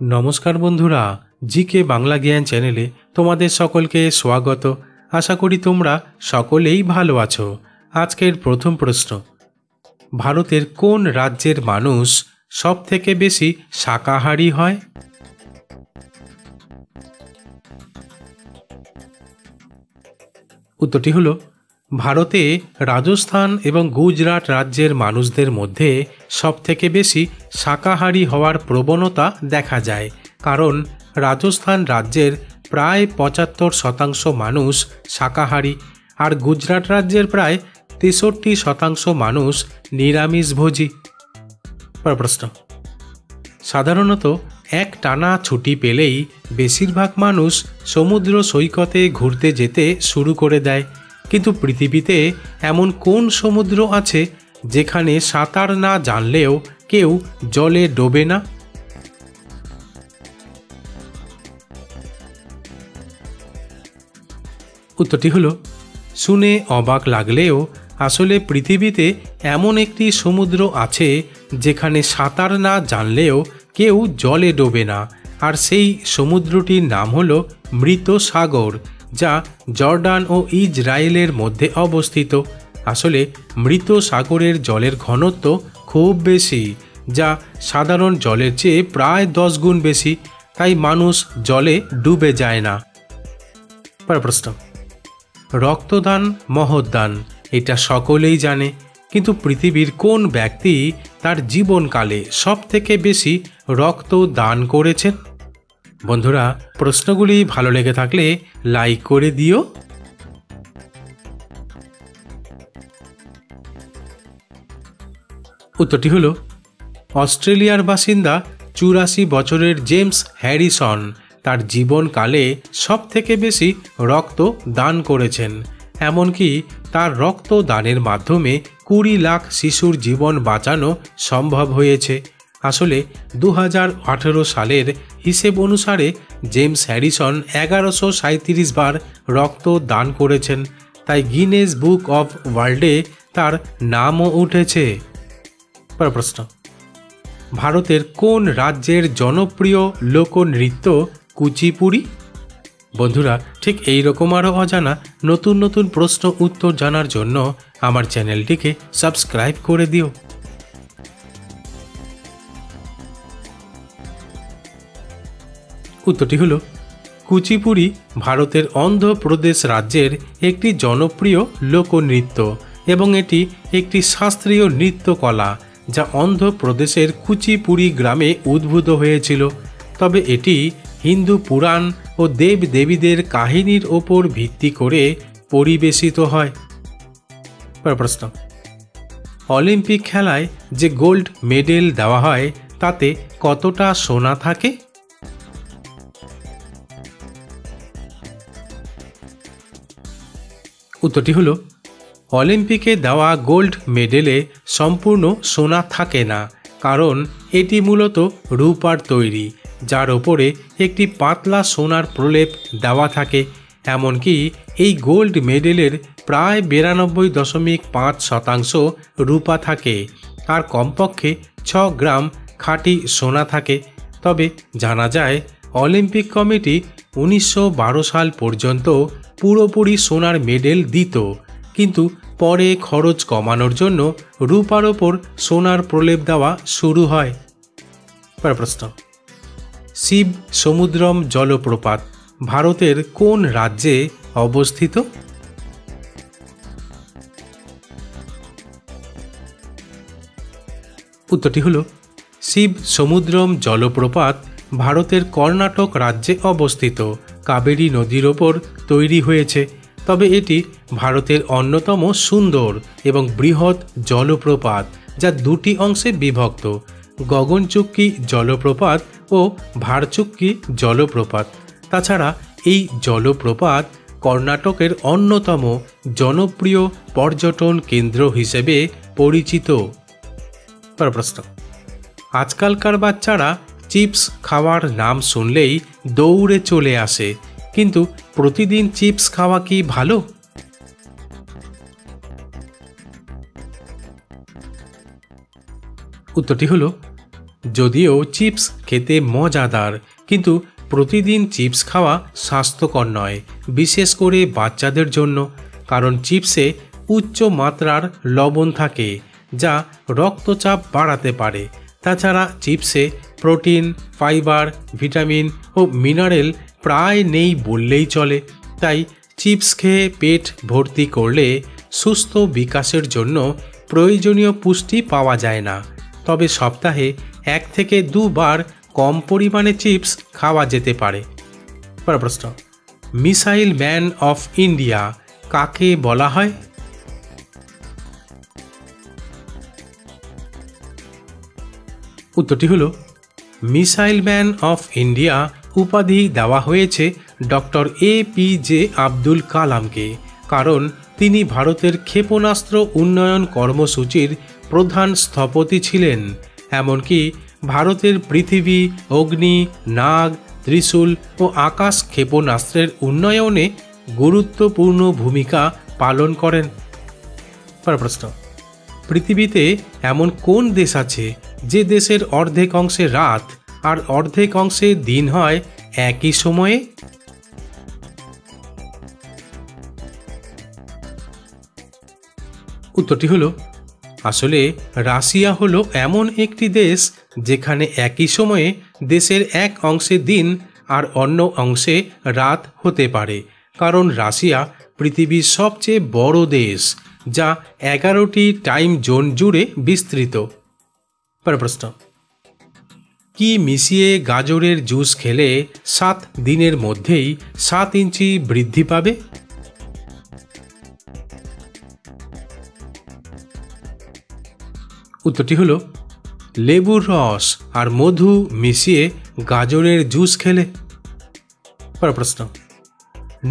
नमस्कार बंधुरा जीके बांगला ज्ञान चैनेले तुम्हारे सकलके स्वागत। आशा करी तोमरा सकलेई भालो आछो। आजकेर प्रथम प्रश्न, भारतेर कोन राज्येर मानुष सबथेके बेशी शाकाहारी हय? उत्तरटी हलो भारते राजस्थान एवं गुजरात राज्येर मानुषदेर मध्य सबथेके बेशी शाकाहारी हওয়ার प्रवणता देखा जाए। कारण राजस्थान राज्येर प्राय 75% मानुष शाकाहारी और गुजरात राज्येर प्राय 63% मानुष निरामिषभोजी। प्रश्न, साधारणत एक टाना छुट्टी पेलेई बेशिरभाग मानुष समुद्र सৈকতে घुरते जेते शुरू करे देय। किन्तु पृथिवीते एमन कोन समुद्र आछे जेखाने सातार ना जानलेও केउ जले डोबे ना? उत्तरटी हलो शुने अबाक लागलेও आसले पृथिवीते एमन एकटी समुद्र आछे जेखाने सातार ना जानलेও केउ जले डोबे ना। और सेई समुद्रटिर नाम हलो मृत सागर, जा जर्डान और इजराइलेर मध्य अवस्थित। आसले मृत सागरेर जलेर घनत्व खूब बेशी, जा साधारण जलेर चेये प्राय 10 गुण बेशी, ताई मानुष जले डुबे जाए ना। प्रश्न, रक्तदान महदान एटा सकलेई जाने, किन्तु पृथिवीर कोन व्यक्ति तार जीवनकाले सबथेके बेशी रक्त दान करेछेन? बंधुरा प्रश्नगुली भालो लेगे थाकले लाइक करे दिओ। उत्तरटी हलो अस्ट्रेलियार बासिंदा 84 बछरेर जेम्स हैरिसन तार जीवनकाले सबथेके बेशी रक्त दान करेछेन। एमनकि तार रक्त दानेर माध्यमे 20 लाख शिशुर जीवन बाँचानो सम्भव हयेछे। आसले 2018 सालेर हिसेब अनुसारे जेम्स हैरिसन 1137 बार रक्त दान करेछेन, ताई गिनेस बुक अफ वर्ल्डे तार नामও उठेছে। प्रश्न, भारतेर कोन राज्येर जनप्रिय लोकनृत्य कुचिपुड़ी? बंधुरा ठीक एई रकम आरो अजाना नतून नतून प्रश्न उत्तर जानार जन्य आमार चैनलटिके सबस्क्राइब करे दिओ। उत्तरटी हलो कुचिपुड़ी भारतेर आंध्र प्रदेश राज्येर एकटी जनप्रिय लोकनृत्य एवं एटी एकटी शास्त्रीय नृत्य कला, जा आंध्र प्रदेशेर कुचिपुड़ी ग्रामे उद्भूत हयेछिलो। तबे एटी हिंदू पुराण और देव देवीदेर काहिनीर ओपर भित्ति करे परिवेशित हय। प्रश्न, अलिम्पिक खेलाय जे गोल्ड मेडेल देওয়া হয় ताते कतटा सोना थाके? उत्तरटी हलो अलिम्पिके देওয়া गोल्ड मेडेले सम्पूर्ण सोना थाके ना, कारण एटी मूलत रूपार तैरी, जार ओपरे एकटी पातला सोनार प्रलेप देওয়া थाके। एमनकि एई गोल्ड मेडेलेर प्राय 92.5% रूपा थाके और कमपक्षे 6 ग्राम खाँटी सोना थाके। तबे जाना जाए अलिम्पिक कमिटी 1912 साल पर्यन्त पुरोपुरी सोनार मेडेल दित, किन्तु परे खरच कमानोर जन्य रूपार ओपर सोनार प्रलेप देওয়া शुरू हय। प्रश्न, शिव समुद्रम जलप्रपात भारतेर कोन राज्ये अवस्थित? उत्तरटी हलो शिव समुद्रम जलप्रपात भारतेर कर्नाटक राज्ये अवस्थित कावेरी नदीर ओपर तैरी हयेछे। तबे एटी भारतेर अन्यतम सुंदर एवं बृहत् जलप्रपात, जा दुटी अंशे विभक्त, गगनचुक्की जलप्रपात और भारचुक्की जलप्रपात। ताछाड़ा এই জলপ্রপাত কর্ণাটকের অন্যতম জনপ্রিয় পর্যটন কেন্দ্র হিসেবে পরিচিত। প্রশ্ন, আজকালকার বাচ্চারা চিপস খাওয়ার নাম শুনলেই দৌড়ে চলে আসে, কিন্তু প্রতিদিন চিপস খাওয়া কি ভালো? উত্তরটি হলো যদিও চিপস খেতে মজাদার, কিন্তু প্রতিদিন চিপস খাওয়া স্বাস্থ্যকর নয়, বিশেষ করে বাচ্চাদের জন্য। কারণ চিপসে উচ্চ মাত্রার লবণ থাকে, যা রক্তচাপ বাড়াতে পারে। তাছাড়া চিপসে প্রোটিন, ফাইবার, ভিটামিন ও মিনারেল প্রায় নেই বললেই চলে। তাই চিপস খেয়ে পেট ভর্তি করলে সুস্থ বিকাশের জন্য প্রয়োজনীয় পুষ্টি পাওয়া যায় না। তবে সপ্তাহে 1 থেকে 2 বার কম পরিমাণে চিপস খাওয়া যেতে পারে। প্রশ্ন, মিসাইল ম্যান অফ ইন্ডিয়া কাকে বলা হয়? উত্তরটি হল, মিসাইল ম্যান অফ ইন্ডিয়া উপাধি দেওয়া হয়েছে ডক্টর APJ আব্দুল কালামকে, কারণ তিনি ভারতের ক্ষেপণাস্ত্র উন্নয়ন কর্মসূচির প্রধান স্থপতি ছিলেন। এমনকি ভারতের পৃথিবী, অগ্নি, নাগ, ত্রিশূল ও আকাশ ক্ষেপণাস্ত্রের উন্নয়নে গুরুত্বপূর্ণ ভূমিকা পালন করেন। প্রশ্ন, পৃথিবীতে এমন কোন দেশ আছে যে দেশের অর্ধেক অংশে রাত আর অর্ধেক অংশে দিন হয় একই সময়ে? উত্তরটি হলো, আসলে রাশিয়া হলো এমন একটি দেশ যেখানে একই সময়ে দেশের এক অংশে দিন আর অন্য অংশে রাত হতে পারে। কারণ রাশিয়া পৃথিবীর সবচেয়ে বড় দেশ, যা 11টি টাইম জোন জুড়ে বিস্তৃত। প্রশ্ন, কি মিশিয়ে গাজরের জুস খেলে 7 দিনের মধ্যেই 7 ইঞ্চি বৃদ্ধি পাবে? উত্তরটি হলো, লেবুর রস আর মধু মিশিয়ে গাজরের জুস খেলে। প্রশ্ন,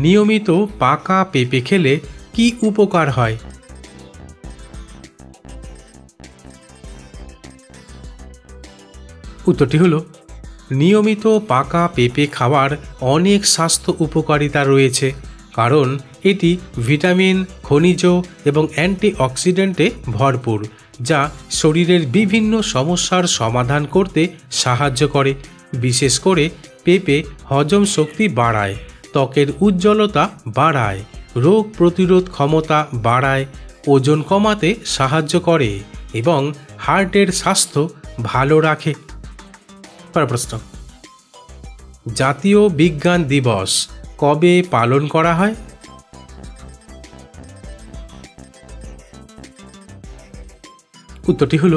নিয়মিত পাকা পেঁপে খেলে কি উপকার হয়? উত্তরটি হলো, নিয়মিত পাকা পেঁপে খাওয়ার অনেক স্বাস্থ্য উপকারিতা রয়েছে, কারণ এটি ভিটামিন, খনিজ এবং অ্যান্টিঅক্সিডেন্টে ভরপুর, যা শরীরের বিভিন্ন সমস্যার সমাধান করতে সাহায্য করে। বিশেষ করে পেঁপে হজম শক্তি বাড়ায়, ত্বকের উজ্জ্বলতা বাড়ায়, রোগ প্রতিরোধ ক্ষমতা বাড়ায়, ওজন কমাতে সাহায্য করে এবং হার্টের স্বাস্থ্য ভালো রাখে। প্রশ্ন, জাতীয় বিজ্ঞান দিবস কবে পালন করা হয়? উত্তরটি হল,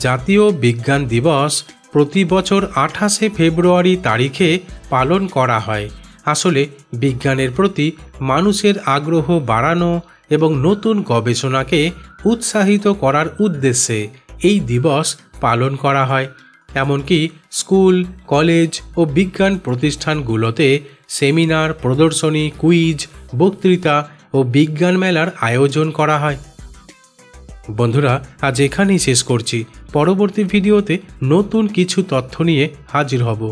জাতীয় বিজ্ঞান দিবস প্রতি বছর 28শে ফেব্রুয়ারি তারিখে পালন করা হয়। আসলে বিজ্ঞানের প্রতি মানুষের আগ্রহ বাড়ানো এবং নতুন গবেষণাকে উৎসাহিত করার উদ্দেশ্যে এই দিবস পালন করা হয়। এমনকি স্কুল, কলেজ ও বিজ্ঞান প্রতিষ্ঠানগুলোতে সেমিনার, প্রদর্শনী, কুইজ, বক্তৃতা ও বিজ্ঞান মেলার আয়োজন করা হয়। বন্ধুরা, আজ এখানেই শেষ করছি। পরবর্তী ভিডিওতে নতুন কিছু তথ্য নিয়ে হাজির হব।